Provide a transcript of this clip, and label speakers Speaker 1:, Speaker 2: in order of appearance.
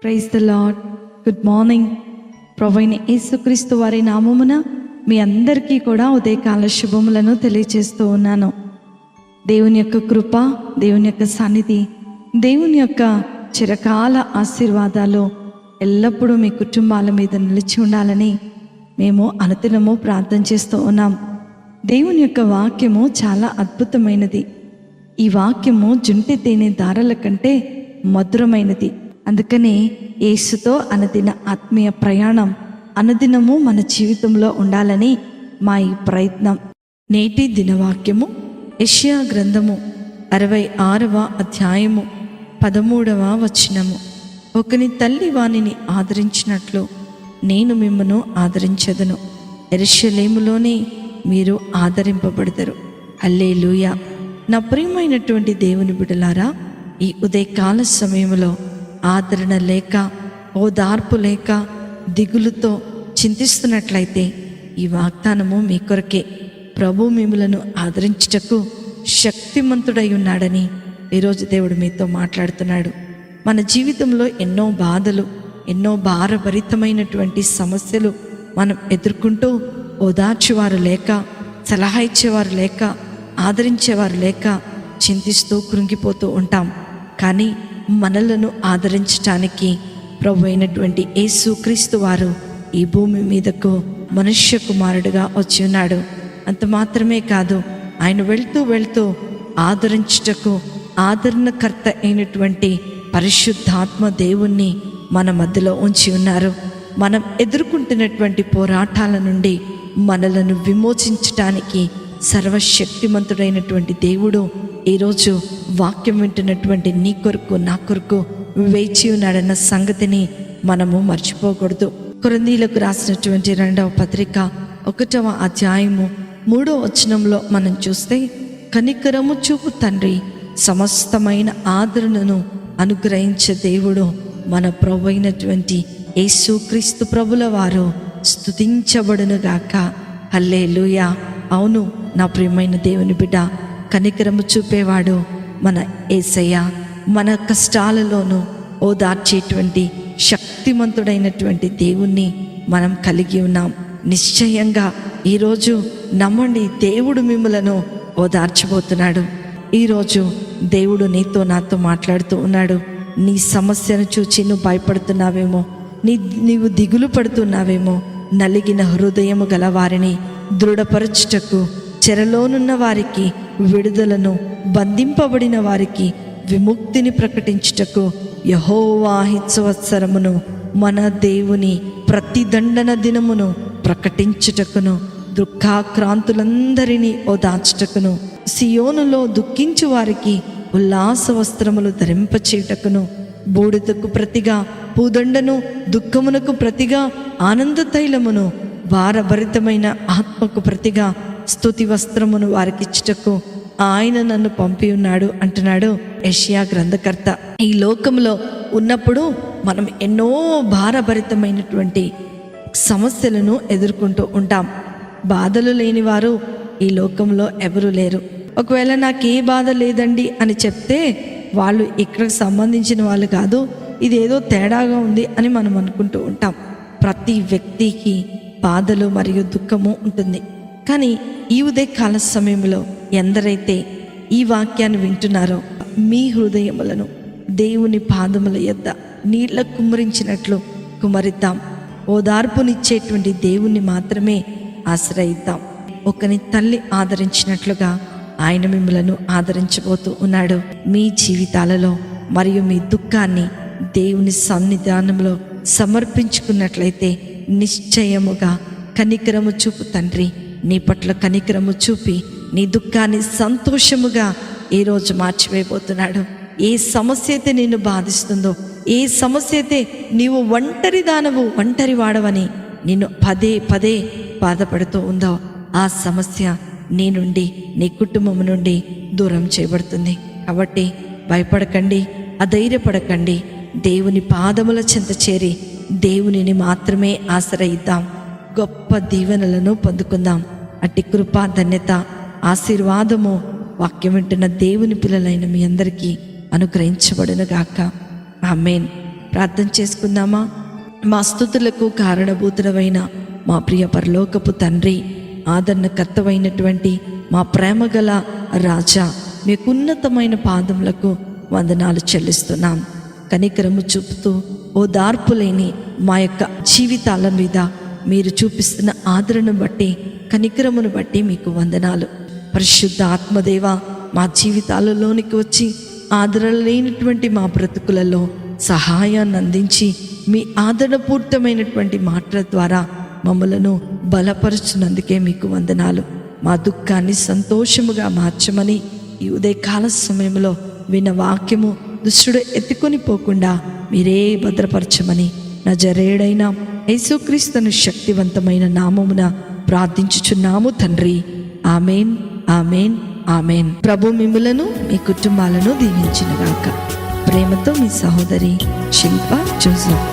Speaker 1: Praise the Lord. Good morning. ప్రభువైన యేసుక్రీస్తు వారి నామమున మీ అందరికీ కూడా ఉదయకాల శుభములను తెలియజేస్తూ ఉన్నాను. దేవుని యొక్క కృప, దేవుని యొక్క సన్నిధి, దేవుని యొక్క చిరకాల ఆశీర్వాదాలు ఎల్లప్పుడూ మీ కుటుంబాల మీద నిలిచి ఉండాలని మేము అనుదినము ప్రార్థన చేస్తూ ఉన్నాం. దేవుని యొక్క వాక్యము చాలా అద్భుతమైనది. ఈ వాక్యము జుంటి తేనె దారాల కంటే మధురమైనది. అందుకనే యేసుతో అనుదిన ఆత్మీయ ప్రయాణం అనుదినము మన జీవితంలో ఉండాలని మా ఈ ప్రయత్నం. నేటి దినవాక్యము యెషయా గ్రంథము 66వ అధ్యాయము 13వ వచనము. ఒకని తల్లి వానిని ఆదరించినట్లు నేను మిమ్మను ఆదరించెదను, యెరూషలేములోనే మీరు ఆదరింపబడతారు. హల్లెలూయా. నా ప్రియమైనటువంటి దేవుని బిడ్డలారా, ఈ ఉదయకాల సమయంలో ఆదరణ లేక, ఓదార్పు లేక, దిగులుతో చింతిస్తున్నట్లయితే ఈ వాగ్దానము మీ కొరకే. ప్రభు మిమ్మలను ఆదరించుటకు శక్తిమంతుడై ఉన్నాడని ఈరోజు దేవుడు మీతో మాట్లాడుతున్నాడు. మన జీవితంలో ఎన్నో బాధలు, ఎన్నో భారభరితమైనటువంటి సమస్యలు మనం ఎదుర్కొంటూ ఓదార్చేవారు లేక, సలహా ఇచ్చేవారు లేక, ఆదరించేవారు లేక చింతిస్తూ కృంగిపోతూ ఉంటాం. కానీ మనలను ఆదరించటానికి ప్రభు అయినటువంటి యేసుక్రీస్తు వారు ఈ భూమి మీదకు మనుష్య కుమారుడుగా వచ్చి ఉన్నాడు. అంత మాత్రమే కాదు, ఆయన వెళ్తూ ఆదరించుటకు ఆదరణకర్త అయినటువంటి పరిశుద్ధాత్మ దేవుణ్ణి మన మధ్యలో ఉంచి ఉన్నారు. మనం ఎదుర్కొంటున్నటువంటి పోరాటాల నుండి మనలను విమోచించటానికి సర్వశక్తిమంతుడైనటువంటి దేవుడు ఈరోజు వాక్యం వింటున్నటువంటి నీ కొరకు, నా కొరకు వేచి ఉన్నాడన్న సంగతిని మనము మర్చిపోకూడదు. కొరింథీయులకు రాసినటువంటి 2వ పత్రిక 1వ అధ్యాయము 3వ వచనంలో మనం చూస్తే, కనికరము చూపు తండ్రి సమస్తమైన ఆదరణను అనుగ్రహించే దేవుడు మన ప్రభు అయినటువంటి యేసుక్రీస్తు ప్రభుల వారు స్తుతించబడునుగాక. హల్లెలూయా. అవును నా ప్రియమైన దేవుని బిడ్డ, కనికరము చూపేవాడు మన యేసయ్య. మన కష్టాలలోనూ ఓదార్చేటువంటి శక్తిమంతుడైనటువంటి దేవుణ్ణి మనం కలిగి ఉన్నాం. నిశ్చయంగా ఈరోజు నమ్మండి, దేవుడు మిమ్మలను ఓదార్చబోతున్నాడు. ఈరోజు దేవుడు నీతో నాతో మాట్లాడుతూ ఉన్నాడు. నీ సమస్యను చూచి నువ్వు భయపడుతున్నావేమో, నీవు దిగులు పడుతున్నావేమో, నలిగిన హృదయము గల వారిని దృఢపరచుటకు, చెరలోనున్న వారికి విడుదలను, బంధింపబడిన వారికి విముక్తిని ప్రకటించుటకు యెహోవా సంవత్సరమును, మన దేవుని ప్రతిదండన దినమును ప్రకటించుటకును, దుఃఖాక్రాంతులందరినీ ఓదార్చుటకును, సియోనులో దుఃఖించు వారికి ఉల్లాస వస్త్రములు ధరింపచేయుటకును, బూడిదకు ప్రతిగా పూదండను, దుఃఖమునకు ప్రతిగా ఆనంద తైలమును, భారభరితమైన ఆత్మకు ప్రతిగా స్తుతి వస్త్రమును వారికిచ్చుటకు ఆయన నన్ను పంపి ఉన్నాడు అంటున్నాడు యెషయా గ్రంథకర్త. ఈ లోకంలో ఉన్నప్పుడు మనం ఎన్నో భారభరితమైనటువంటి సమస్యలను ఎదుర్కొంటూ ఉంటాం. బాధలు లేని వారు ఈ లోకంలో ఎవరు లేరు. ఒకవేళ నాకే బాధ లేదండి అని చెప్తే వాళ్ళు ఇక్కడికి సంబంధించిన వాళ్ళు కాదు, ఇదేదో తేడాగా ఉంది అని మనం అనుకుంటూ ఉంటాం. ప్రతి వ్యక్తికి బాధలు మరియు దుఃఖము ఉంటుంది. కానీ ఈ ఉదయకాల సమయంలో ఎందరైతే ఈ వాక్యాన్ని వింటున్నారో మీ హృదయములను దేవుని పాదముల యొద్ద నీళ్ళ కుమ్మరించినట్లు కుమరిద్దాం. ఓదార్పునిచ్చేటువంటి దేవుణ్ణి మాత్రమే ఆశ్రయిద్దాం. ఒకని తల్లి ఆదరించినట్లుగా ఆయన మిమ్మలను ఆదరించబోతూ ఉన్నాడు. మీ జీవితాలలో మరియు మీ దుఃఖాన్ని దేవుని సన్నిధానంలో సమర్పించుకున్నట్లయితే నిశ్చయముగా కనికరము చూపు తండ్రి నీ పట్ల కనికరము చూపి నీ దుఃఖాన్ని సంతోషముగా ఈరోజు మార్చివేయబోతున్నాడు. ఏ సమస్య అయితే నిన్ను బాధిస్తుందో, ఏ సమస్య అయితే నీవు ఒంటరి దానవు, ఒంటరి వాడవని నిన్ను పదే బాధపడుతూ ఉందో, ఆ సమస్య నీ నుండి, నీ కుటుంబం నుండి దూరం చేయబడుతుంది. కాబట్టి భయపడకండి, అధైర్యపడకండి. దేవుని పాదముల చెంత చేరి దేవునిని మాత్రమే ఆశ్రయిద్దాం. గొప్ప దీవెనలను పొందుకుందాం. అట్టి కృపా, ధన్యత, ఆశీర్వాదము వాక్యం వింటున్న దేవుని పిల్లలైన మీ అందరికీ అనుగ్రహించబడునుగాక. ఆమేన్. ప్రార్థన చేసుకుందామా? మా స్తుతులకు కారణభూతుడవైన మా ప్రియ పరలోకపు తండ్రి, ఆదరణకర్తవైనటువంటి మా ప్రేమగల రాజా, మీకు ఉన్నతమైన పాదములకు వందనాలు చెల్లిస్తున్నాం. కనికరము చూపుతూ ఓదార్పులేని మా యొక్క జీవితాల మీద మీరు చూపిస్తున్న ఆదరణను బట్టి, కనికరమును బట్టి మీకు వందనాలు. పరిశుద్ధ ఆత్మదేవ, మా జీవితాలలోనికి వచ్చి ఆదరణ లేనటువంటి మా బ్రతుకులలో సహాయాన్ని అందించి మీ ఆదరణపూర్తమైనటువంటి మాటల ద్వారా మమ్మలను బలపరుచున్నందుకే మీకు వందనాలు. మా దుఃఖాన్ని సంతోషముగా మార్చమని ఈ ఉదయకాల సమయంలో విన్న వాక్యము దుష్టుడు ఎత్తుకొని పోకుండా మీరే భద్రపరచమని నజరేయుడైన యేసుక్రీస్తును శక్తివంతమైన నామమున ప్రార్థించుచున్నాము తండ్రి. Amen, amen, amen. ప్రభు మిమ్ములను మీ కుటుంబాలను దీవించునుగాక. ప్రేమతో మీ సహోదరి శిల్ప జోసెఫ్.